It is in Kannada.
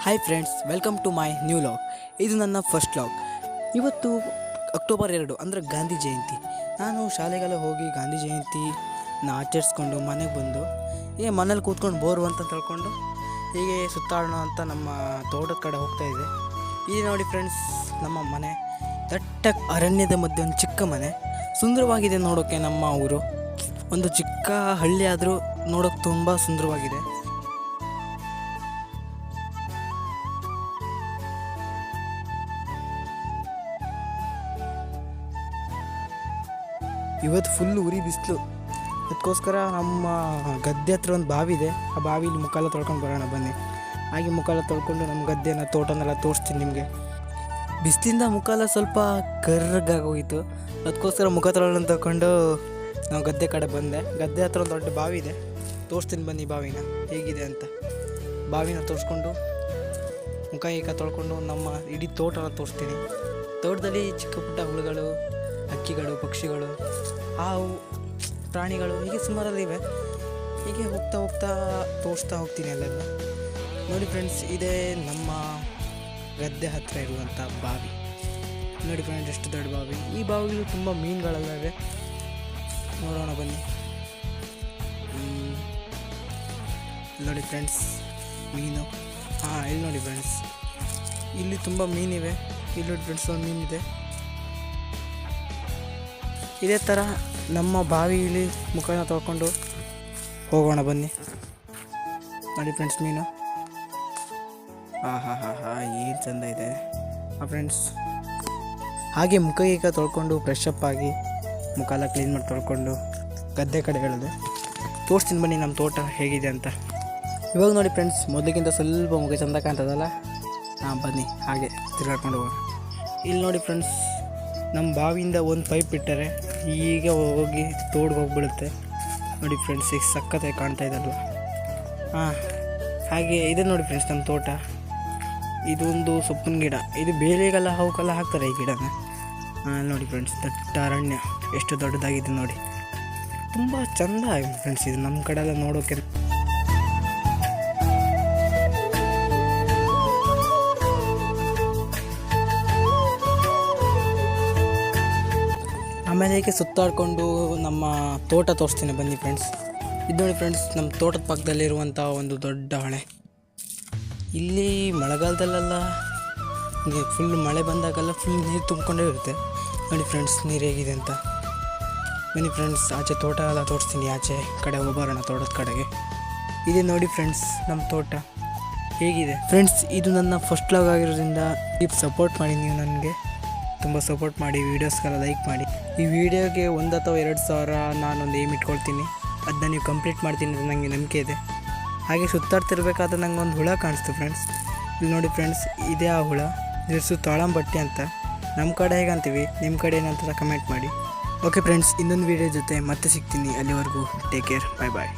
Hi friends, welcome to my new vlog. ಇದು ನನ್ನ ಫಸ್ಟ್ ಲಾಗ್. ಇವತ್ತು ಅಕ್ಟೋಬರ್ 2 ಅಂದರೆ ಗಾಂಧಿ ಜಯಂತಿ. ನಾನು ಶಾಲೆಗೆಲ್ಲ ಹೋಗಿ ಗಾಂಧಿ ಜಯಂತಿನ ಆಚರಿಸ್ಕೊಂಡು ಮನೆಗೆ ಬಂದು ಹೀಗೆ ಮನೇಲಿ ಕೂತ್ಕೊಂಡು ಬೋರು ಅಂತ ತಿಳ್ಕೊಂಡು ಹೀಗೆ ಸುತ್ತಾಡೋಣ ಅಂತ ನಮ್ಮ ತೋಟದ ಕಡೆ ಹೋಗ್ತಾಯಿದ್ದೆ. ಈಗ ನೋಡಿ ಫ್ರೆಂಡ್ಸ್, ನಮ್ಮ ಮನೆ ದಟ್ಟ ಅರಣ್ಯದ ಮಧ್ಯೆ ಒಂದು ಚಿಕ್ಕ ಮನೆ, ಸುಂದರವಾಗಿದೆ ನೋಡೋಕ್ಕೆ. ನಮ್ಮ ಊರು ಒಂದು ಚಿಕ್ಕ ಹಳ್ಳಿ ಆದರೂ ನೋಡೋಕ್ಕೆ ತುಂಬ ಸುಂದರವಾಗಿದೆ. ಇವತ್ತು ಫುಲ್ಲು ಉರಿ ಬಿಸಿಲು. ಅದಕ್ಕೋಸ್ಕರ ನಮ್ಮ ಗದ್ದೆ ಹತ್ರ ಒಂದು ಬಾವಿ ಇದೆ. ಆ ಬಾವಿಲಿ ಮುಖ ಎಲ್ಲ ತೊಳ್ಕೊಂಡು ಬರೋಣ ಬನ್ನಿ. ಹಾಗೆ ಮುಖ ಎಲ್ಲ ತೊಳ್ಕೊಂಡು ನಮ್ಮ ಗದ್ದೆನ ತೋಟನೆಲ್ಲ ತೋರಿಸ್ತೀನಿ ನಿಮಗೆ. ಬಿಸಿಲಿಂದ ಮುಖ ಎಲ್ಲ ಸ್ವಲ್ಪ ಕರ್ರಗಾಗೋಗಿತ್ತು. ಅದಕ್ಕೋಸ್ಕರ ಮುಖ ತೊಳೆಯೋಣ ತಗೊಂಡು ನಾವು ಗದ್ದೆ ಕಡೆ ಬಂದೆ. ಗದ್ದೆ ಹತ್ರ ಒಂದು ದೊಡ್ಡ ಬಾವಿ ಇದೆ, ತೋರಿಸ್ತೀನಿ ಬನ್ನಿ ಬಾವಿನ ಹೇಗಿದೆ ಅಂತ. ಬಾವಿನ ತೋರಿಸ್ಕೊಂಡು ಮುಖ ಈಗ ತೊಳ್ಕೊಂಡು ನಮ್ಮ ಇಡೀ ತೋಟನ ತೋರಿಸ್ತೀನಿ. ತೋಟದಲ್ಲಿ ಚಿಕ್ಕ ಪುಟ್ಟ ಹುಳುಗಳು, ಹಕ್ಕಿಗಳು, ಪಕ್ಷಿಗಳು, ಹಾವು, ಪ್ರಾಣಿಗಳು ಹೀಗೆ ಸುಮಾರಲ್ಲಿವೆ. ಹೀಗೆ ಹೋಗ್ತಾ ಹೋಗ್ತಾ ತೋರಿಸ್ತಾ ಹೋಗ್ತೀನಿ ಅಲ್ಲೆಲ್ಲ. ನೋಡಿ ಫ್ರೆಂಡ್ಸ್, ಇದೇ ನಮ್ಮ ಗದ್ದೆ ಹತ್ತಿರ ಇರುವಂಥ ಬಾವಿ. ನೋಡಿ ಫ್ರೆಂಡ್ಸ್, ಎಷ್ಟು ದೊಡ್ಡ ಬಾವಿ. ಈ ಬಾವಿಲಿ ತುಂಬ ಮೀನುಗಳೆಲ್ಲ ಇವೆ, ನೋಡೋಣ ಬನ್ನಿ. ನೋಡಿ ಫ್ರೆಂಡ್ಸ್, ಮೀನು. ಇಲ್ಲಿ ನೋಡಿ ಫ್ರೆಂಡ್ಸ್, ಇಲ್ಲಿ ತುಂಬ ಮೀನಿವೆ. ಇಲ್ಲಿ ನೋಡಿ ಫ್ರೆಂಡ್ಸ್, ಒಂದು ಮೀನಿದೆ. ಇದೇ ಥರ ನಮ್ಮ ಬಾವಿಯಲ್ಲಿ ಮುಖನ ತೊಳ್ಕೊಂಡು ಹೋಗೋಣ ಬನ್ನಿ. ನೋಡಿ ಫ್ರೆಂಡ್ಸ್, ಮೀನು. ಏನು ಚೆಂದ ಇದೆ ಫ್ರೆಂಡ್ಸ್. ಹಾಗೆ ಮುಖ ಈಗ ತೊಳ್ಕೊಂಡು ಫ್ರೆಶ್ ಅಪ್ ಆಗಿ ಮುಖ ಎಲ್ಲ ಕ್ಲೀನ್ ಮಾಡಿ ತೊಳ್ಕೊಂಡು ಗದ್ದೆ ಕಡೆ ಹೇಳಿದೆ. ತೋರಿಸ್ತೀನಿ ಬನ್ನಿ ನಮ್ಮ ತೋಟ ಹೇಗಿದೆ ಅಂತ. ಇವಾಗ ನೋಡಿ ಫ್ರೆಂಡ್ಸ್, ಮೊದಲಿಗಿಂತ ಸ್ವಲ್ಪ ಮುಖ ಚೆಂದ ಕಾಣ್ತದಲ್ಲ. ಬನ್ನಿ ಹಾಗೆ ತಿರುಗಾಡ್ಕೊಂಡು ಹೋಗೋಣ. ಇಲ್ಲಿ ನೋಡಿ ಫ್ರೆಂಡ್ಸ್, ನಮ್ಮ ಬಾವಿಯಿಂದ ಒಂದು ಪೈಪ್ ಇಟ್ಟರೆ ಈಗ ಹೋಗಿ ತೋಡ್ಗೆ ಹೋಗ್ಬಿಡುತ್ತೆ. ನೋಡಿ ಫ್ರೆಂಡ್ಸ್, ಈಗ ಸಕ್ಕತ್ತಾಗಿ ಕಾಣ್ತಾ ಇದ್ದಲ್ವ. ಹಾಗೆ ಇದೆ ನೋಡಿ ಫ್ರೆಂಡ್ಸ್ ನಮ್ಮ ತೋಟ. ಇದೊಂದು ಸೊಪ್ಪಿನ ಗಿಡ. ಇದು ಬೇಲಿಗೆಲ್ಲ ಅವಕ್ಕೆಲ್ಲ ಹಾಕ್ತಾರೆ ಈ ಗಿಡನ. ನೋಡಿ ಫ್ರೆಂಡ್ಸ್, ದಟ್ಟ ಅರಣ್ಯ ಎಷ್ಟು ದೊಡ್ಡದಾಗಿದೆ ನೋಡಿ. ತುಂಬ ಚೆಂದ ಆಗಿದೆ ಫ್ರೆಂಡ್ಸ್. ಇದು ನಮ್ಮ ಕಡೆ ಎಲ್ಲ ನೋಡೋಕೆ. ಆಮೇಲೆ ಹೀಗೆ ಸುತ್ತಾಡಿಕೊಂಡು ನಮ್ಮ ತೋಟ ತೋರಿಸ್ತೀನಿ ಬನ್ನಿ ಫ್ರೆಂಡ್ಸ್. ಇದು ನೋಡಿ ಫ್ರೆಂಡ್ಸ್, ನಮ್ಮ ತೋಟದ ಪಕ್ಕದಲ್ಲಿರುವಂಥ ಒಂದು ದೊಡ್ಡ ಹೊಳೆ. ಇಲ್ಲಿ ಮಳೆಗಾಲದಲ್ಲೆಲ್ಲ ಫುಲ್ ಮಳೆ ಬಂದಾಗೆಲ್ಲ ಫುಲ್ ನೀರು ತುಂಬಿಕೊಂಡೇ ಇರುತ್ತೆ. ನೋಡಿ ಫ್ರೆಂಡ್ಸ್, ನೀರು ಹೇಗಿದೆ ಅಂತ. ಬನ್ನಿ ಫ್ರೆಂಡ್ಸ್, ಆಚೆ ತೋಟ ಎಲ್ಲ ತೋರಿಸ್ತೀನಿ. ಆಚೆ ಕಡೆ ಹೋಗೋಣ ತೋಟದ ಕಡೆಗೆ. ಇದೆ ನೋಡಿ ಫ್ರೆಂಡ್ಸ್ ನಮ್ಮ ತೋಟ ಹೇಗಿದೆ. ಫ್ರೆಂಡ್ಸ್, ಇದು ನನ್ನ ಫಸ್ಟ್ ಲಾಗ್ ಆಗಿರೋದ್ರಿಂದ ಸಪೋರ್ಟ್ ಮಾಡಿ. ನೀವು ನನಗೆ ತುಂಬ ಸಪೋರ್ಟ್ ಮಾಡಿ, ವೀಡಿಯೋಸ್ಗೆಲ್ಲ ಲೈಕ್ ಮಾಡಿ. ಈ ವಿಡಿಯೋಗೆ 1 ಅಥವಾ 2 ಸಾವಿರ ನಾನೊಂದು ಏಮ್ ಇಟ್ಕೊಳ್ತೀನಿ. ಅದನ್ನ ನೀವು ಕಂಪ್ಲೀಟ್ ಮಾಡ್ತೀನಿ ಅಂತ ನನಗೆ ನಂಬಿಕೆ ಇದೆ. ಹಾಗೆ ಸುತ್ತಾಡ್ತಿರ್ಬೇಕಾದ್ರೆ ನಂಗೆ ಒಂದು ಹುಳ ಕಾಣಿಸ್ತು ಫ್ರೆಂಡ್ಸ್. ಇಲ್ಲಿ ನೋಡಿ ಫ್ರೆಂಡ್ಸ್, ಇದೇ ಆ ಹುಳ. ಇದ್ರ ತಾಳಂಬಟ್ಟಿ ಅಂತ ನಮ್ಮ ಕಡೆ ಹೇಗಂತೀವಿ, ನಿಮ್ಮ ಕಡೆ ಏನಂತ ಕಮೆಂಟ್ ಮಾಡಿ. ಓಕೆ ಫ್ರೆಂಡ್ಸ್, ಇನ್ನೊಂದು ವೀಡಿಯೋ ಜೊತೆ ಮತ್ತೆ ಸಿಗ್ತೀನಿ. ಅಲ್ಲಿವರೆಗೂ ಟೇಕ್ ಕೇರ್, ಬಾಯ್ ಬಾಯ್.